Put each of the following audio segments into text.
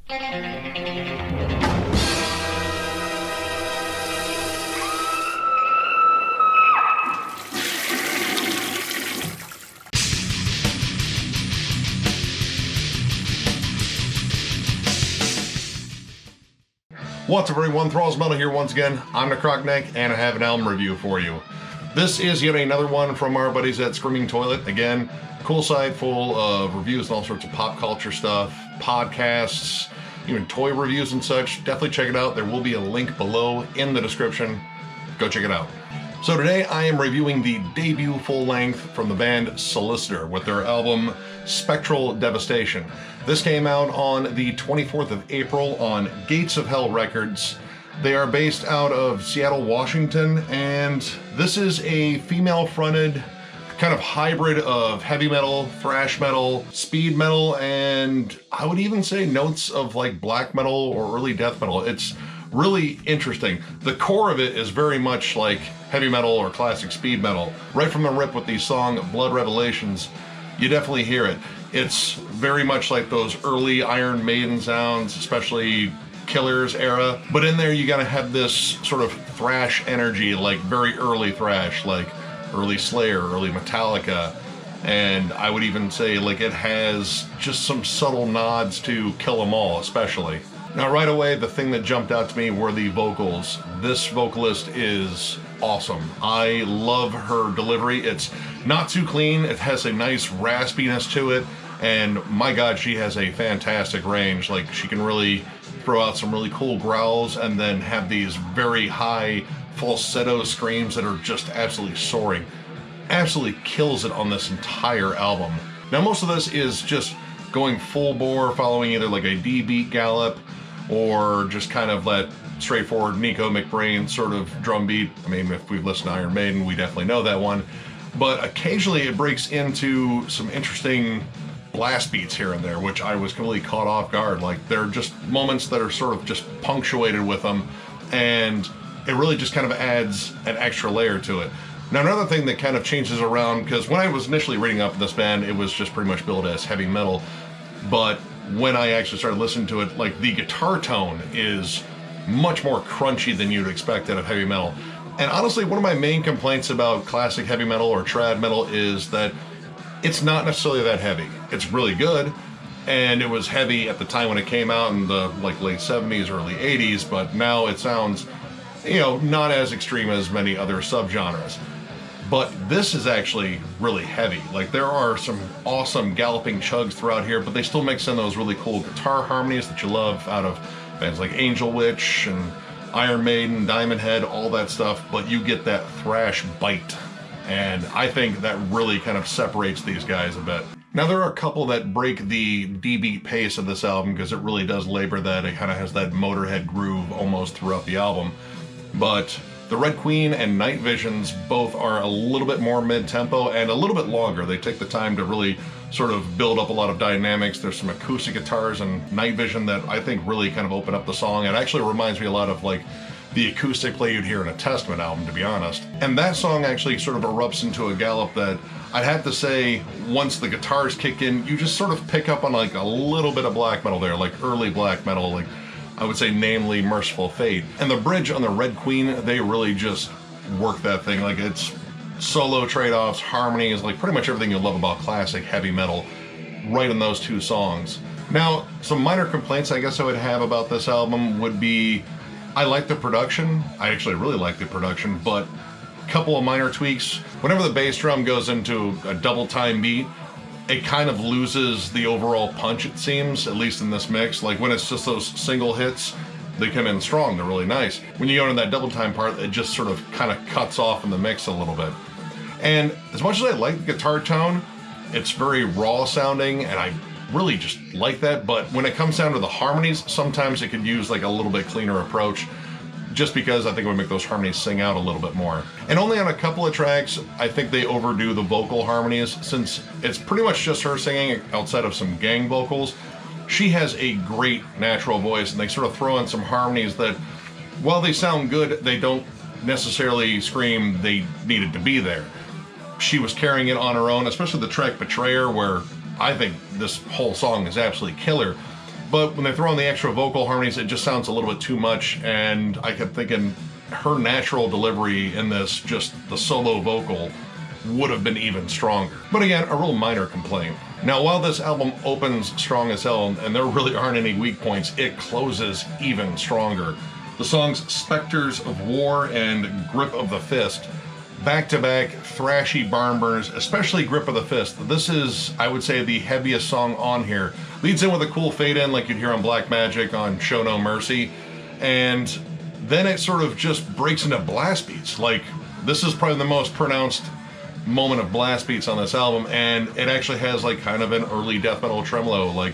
What's up everyone, Thralls Metal here once again. I'm the Crockneck and I have an album review for you. This is yet another one from our buddies at Screaming Toilet. Again, cool site full of reviews and all sorts of pop culture stuff, podcasts, even toy reviews and such. Definitely check it out. There will be a link below in the description. Go check it out. So today I am reviewing the debut full length from the band Solicitor with their album Spectral Devastation. This came out on the 24th of April on Gates of Hell Records. They are based out of Seattle, Washington, and this is a female-fronted kind of hybrid of heavy metal, thrash metal, speed metal, and I would even say notes of like black metal or early death metal. It's really interesting. The core of it is very much like heavy metal or classic speed metal. Right from the rip with the song Blood Revelations, you definitely hear it. It's very much like those early Iron Maiden sounds, especially Killers era. But in there you gotta have this sort of thrash energy, like very early thrash, like early Slayer, early Metallica. And I would even say like it has just some subtle nods to Kill 'Em All especially. Now right away, the thing that jumped out to me were the vocals. This vocalist is awesome. I love her delivery. It's not too clean. It has a nice raspiness to it. And my God, she has a fantastic range. Like she can really throw out some really cool growls and then have these very high falsetto screams that are just absolutely soaring. Absolutely kills it on this entire album. Now most of this is just going full bore, following either like a D-beat gallop or just kind of that straightforward Nico McBrain sort of drum beat. I mean, if we've listened to Iron Maiden, we definitely know that one. But occasionally it breaks into some interesting blast beats here and there, which I was completely caught off guard. Like there are just moments that are sort of just punctuated with them, and it really just kind of adds an extra layer to it. Now another thing that kind of changes around, because when I was initially reading up this band, it was just pretty much billed as heavy metal, but when I actually started listening to it, like the guitar tone is much more crunchy than you'd expect out of heavy metal. And honestly, one of my main complaints about classic heavy metal or trad metal is that it's not necessarily that heavy. It's really good, and it was heavy at the time when it came out in the like late 70s, early 80s, but now it sounds, you know, not as extreme as many other subgenres. But this is actually really heavy. Like there are some awesome galloping chugs throughout here, but they still mix in those really cool guitar harmonies that you love out of bands like Angel Witch and Iron Maiden, Diamond Head, all that stuff, but you get that thrash bite. And I think that really kind of separates these guys a bit. Now there are a couple that break the D-beat pace of this album because it really does labor that. It kind of has that Motorhead groove almost throughout the album. But the Red Queen and Night Visions both are a little bit more mid-tempo and a little bit longer. They take the time to really sort of build up a lot of dynamics. There's some acoustic guitars and Night Vision that I think really kind of open up the song. It actually reminds me a lot of like the acoustic play you'd hear in a Testament album, to be honest. And that song actually sort of erupts into a gallop that I'd have to say, once the guitars kick in, you just sort of pick up on like a little bit of black metal there, like early black metal, like I would say namely Merciful Fate. And the bridge on the Red Queen, they really just work that thing. Like it's solo trade-offs, harmonies, like pretty much everything you love about classic heavy metal right in those two songs. Now, some minor complaints I guess I would have about this album would be, I like the production. I actually really like the production, but a couple of minor tweaks. Whenever the bass drum goes into a double time beat, it kind of loses the overall punch, it seems, at least in this mix. Like when it's just those single hits, they come in strong, they're really nice. When you go into that double time part, it just sort of kind of cuts off in the mix a little bit. And as much as I like the guitar tone, it's very raw sounding, and I really just like that, but when it comes down to the harmonies, sometimes it could use like a little bit cleaner approach, just because I think it would make those harmonies sing out a little bit more. And only on a couple of tracks, I think they overdo the vocal harmonies, since it's pretty much just her singing outside of some gang vocals. She has a great natural voice, and they sort of throw in some harmonies that, while they sound good, they don't necessarily scream they needed to be there. She was carrying it on her own, especially the track Betrayer, where I think this whole song is absolutely killer. But when they throw in the extra vocal harmonies, it just sounds a little bit too much, and I kept thinking her natural delivery in this, just the solo vocal, would have been even stronger. But again, a real minor complaint. Now, while this album opens strong as hell, and there really aren't any weak points, it closes even stronger. The songs Specters of War and Grip of the Fist, back-to-back thrashy barn burners, especially Grip of the Fist. This is, I would say, the heaviest song on here. Leads in with a cool fade-in like you'd hear on Black Magic on Show No Mercy, and then it sort of just breaks into blast beats. Like, this is probably the most pronounced moment of blast beats on this album, and it actually has like kind of an early death metal tremolo, like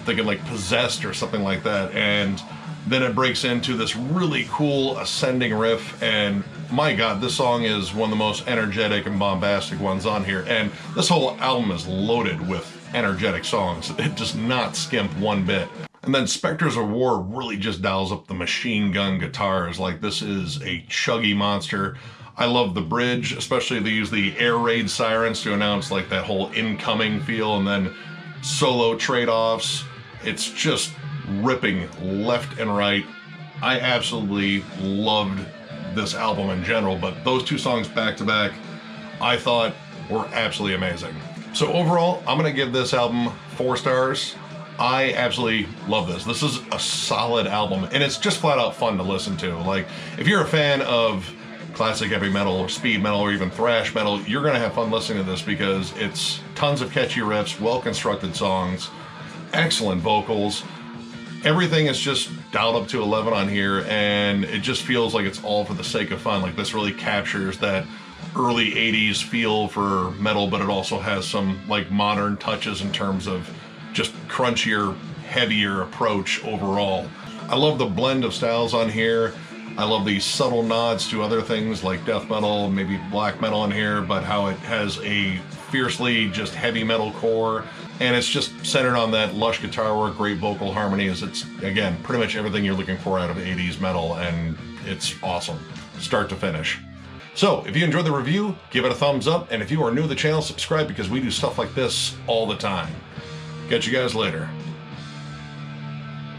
thinking like Possessed or something like that, and then it breaks into this really cool ascending riff, and my god, this song is one of the most energetic and bombastic ones on here, and this whole album is loaded with energetic songs. It does not skimp one bit. And then Specters of War really just dials up the machine gun guitars. Like, this is a chuggy monster. I love the bridge, especially they use the air raid sirens to announce like that whole incoming feel, and then solo trade-offs. It's just ripping left and right. I absolutely loved this album in general, but those two songs back to back, I thought were absolutely amazing. So overall, I'm gonna give this album 4 stars. I absolutely love this. This is a solid album, and it's just flat out fun to listen to. Like, if you're a fan of classic heavy metal or speed metal or even thrash metal, you're gonna have fun listening to this because it's tons of catchy riffs, well-constructed songs, excellent vocals. Everything is just dialed up to 11 on here, and it just feels like it's all for the sake of fun. Like, this really captures that early 80s feel for metal, but it also has some like modern touches in terms of just crunchier, heavier approach overall. I love the blend of styles on here. I love these subtle nods to other things like death metal, maybe black metal in here, but how it has a fiercely just heavy metal core, and it's just centered on that lush guitar work, great vocal harmonies. It's, again, pretty much everything you're looking for out of 80s metal, and it's awesome, start to finish. So, if you enjoyed the review, give it a thumbs up, and if you are new to the channel, subscribe because we do stuff like this all the time. Catch you guys later.